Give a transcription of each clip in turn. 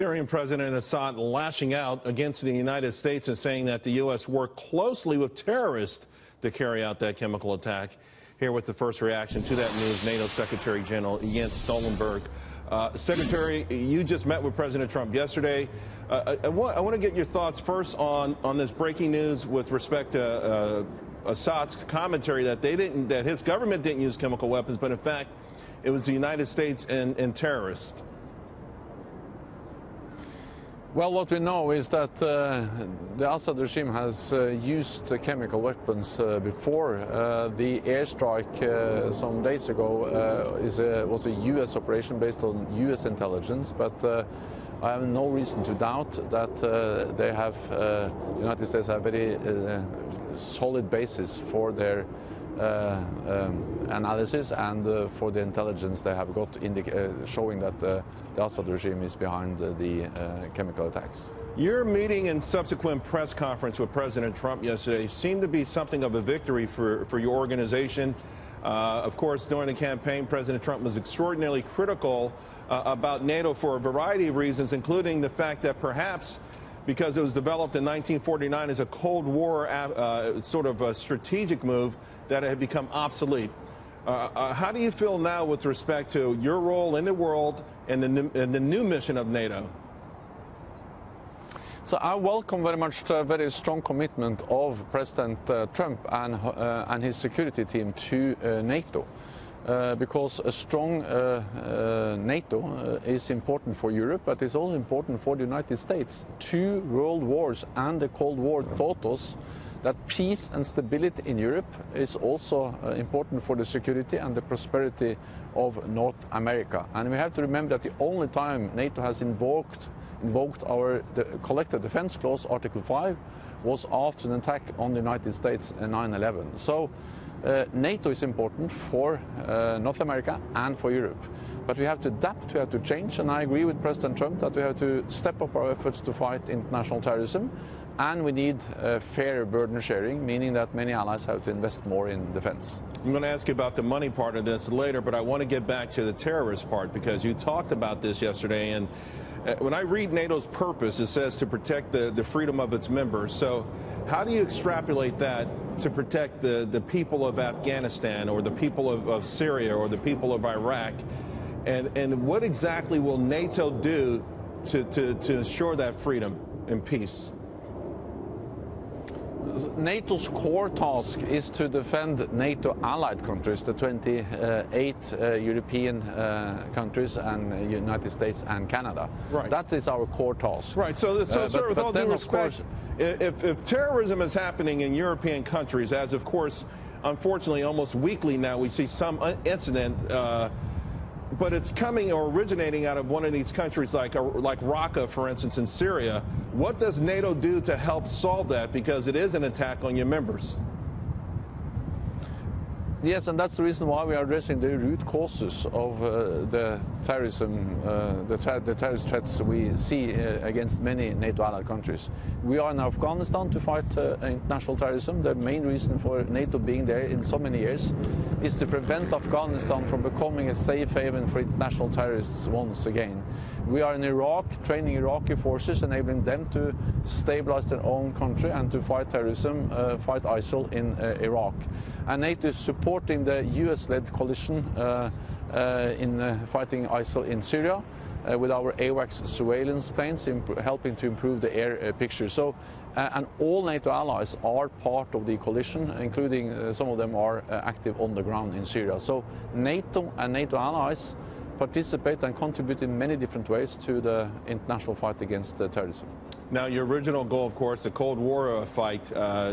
Syrian President Assad lashing out against the United States and saying that the U.S. worked closely with terrorists to carry out that chemical attack. Here with the first reaction to that news, NATO Secretary General Jens Stoltenberg. Secretary, you just met with President Trump yesterday. I want to get your thoughts first on this breaking news with respect to Assad's commentary that his government didn't use chemical weapons, but in fact it was the United States and terrorists. Well, what we know is that the Assad regime has used chemical weapons before. The airstrike some days ago was a U.S. operation based on U.S. intelligence, but I have no reason to doubt that the United States have very solid basis for their analysis and for the intelligence they have got showing that the Assad regime is behind the chemical attacks. Your meeting and subsequent press conference with President Trump yesterday seemed to be something of a victory for your organization. Of course, during the campaign, President Trump was extraordinarily critical about NATO for a variety of reasons, including the fact that perhaps because it was developed in 1949 as a Cold War sort of a strategic move, that it had become obsolete. How do you feel now with respect to your role in the world and the new mission of NATO? So I welcome very much the very strong commitment of President Trump and his security team to NATO. Because a strong NATO is important for Europe, but it's also important for the United States. 2 world wars and the Cold War taught us that peace and stability in Europe is also important for the security and the prosperity of North America. And we have to remember that the only time NATO has invoked our collective defense clause, Article 5, was after an attack on the United States in 9/11. So NATO is important for North America and for Europe. But we have to adapt, we have to change, and I agree with President Trump that we have to step up our efforts to fight international terrorism, and we need fair burden sharing, meaning that many allies have to invest more in defense. I'm going to ask you about the money part of this later, but I want to get back to the terrorist part, because you talked about this yesterday, and when I read NATO's purpose, it says to protect the freedom of its members. So how do you extrapolate that to protect the people of Afghanistan, or the people of Syria, or the people of Iraq? And what exactly will NATO do to ensure that freedom and peace? NATO's core task is to defend NATO allied countries, the 28 European countries and United States and Canada. Right. That is our core task. Right. So sir, with all due respect, if terrorism is happening in European countries, as of course, unfortunately, almost weekly now we see some incident, but it's coming or originating out of one of these countries like Raqqa, for instance, in Syria. What does NATO do to help solve that? Because it is an attack on your members. Yes, and that's the reason why we are addressing the root causes of the terrorism, the terrorist threats we see against many NATO allied countries. We are in Afghanistan to fight international terrorism. The main reason for NATO being there in so many years is to prevent Afghanistan from becoming a safe haven for international terrorists once again. We are in Iraq, training Iraqi forces, enabling them to stabilize their own country and to fight terrorism, fight ISIL in Iraq. And NATO is supporting the US-led coalition in fighting ISIL in Syria with our AWACS surveillance planes, helping to improve the air picture. So, and all NATO allies are part of the coalition, including some of them are active on the ground in Syria. So NATO and NATO allies participate and contribute in many different ways to the international fight against terrorism. Now, your original goal, of course, the Cold War fight,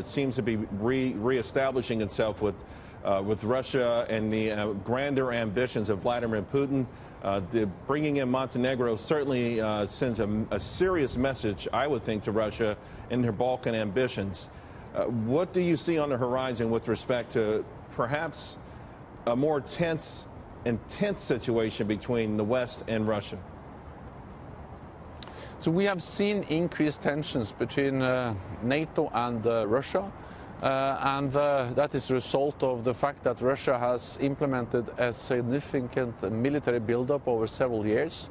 seems to be re-establishing itself with Russia and the grander ambitions of Vladimir Putin. Bringing in Montenegro certainly sends a serious message, I would think, to Russia in their Balkan ambitions. What do you see on the horizon with respect to perhaps a more intense situation between the West and Russia? So we have seen increased tensions between NATO and Russia, and that is a result of the fact that Russia has implemented a significant military buildup over several years.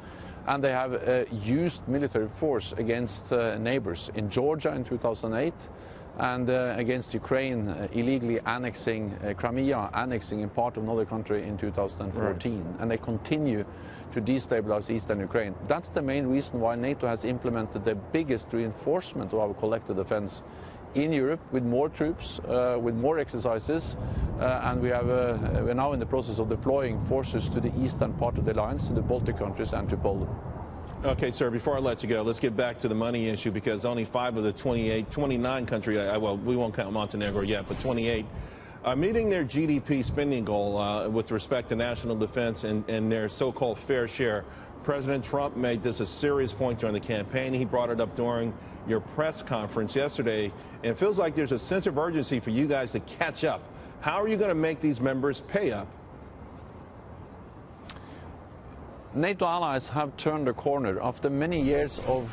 And they have used military force against neighbors in Georgia in 2008 and against Ukraine illegally annexing Crimea, annexing in part of another country in 2014. Right. And they continue to destabilize eastern Ukraine. That's the main reason why NATO has implemented the biggest reinforcement of our collective defense in Europe, with more troops, with more exercises, and we're now in the process of deploying forces to the eastern part of the alliance, to the Baltic countries and to Poland. Okay, sir, before I let you go, let's get back to the money issue, because only 5 of the 29 countries, well, we won't count Montenegro yet, but 28, are meeting their GDP spending goal with respect to national defense and their so-called fair share. President Trump made this a serious point during the campaign. He brought it up during your press conference yesterday, and it feels like there's a sense of urgency for you guys to catch up. How are you going to make these members pay up? NATO allies have turned the corner. After many years of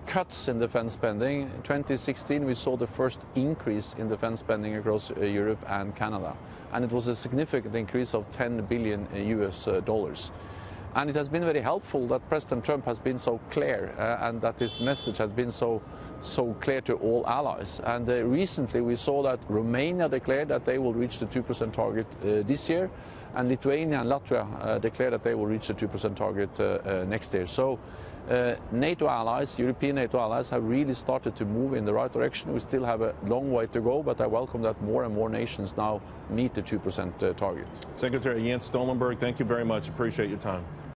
cuts in defense spending, in 2016 we saw the first increase in defense spending across Europe and Canada, and it was a significant increase of $10 billion US. And it has been very helpful that President Trump has been so clear and that his message has been so clear to all allies. And recently we saw that Romania declared that they will reach the 2% target this year, and Lithuania and Latvia declared that they will reach the 2% target next year. So NATO allies, European NATO allies, have really started to move in the right direction. We still have a long way to go, but I welcome that more and more nations now meet the 2% target. Secretary Jens Stoltenberg, thank you very much. Appreciate your time.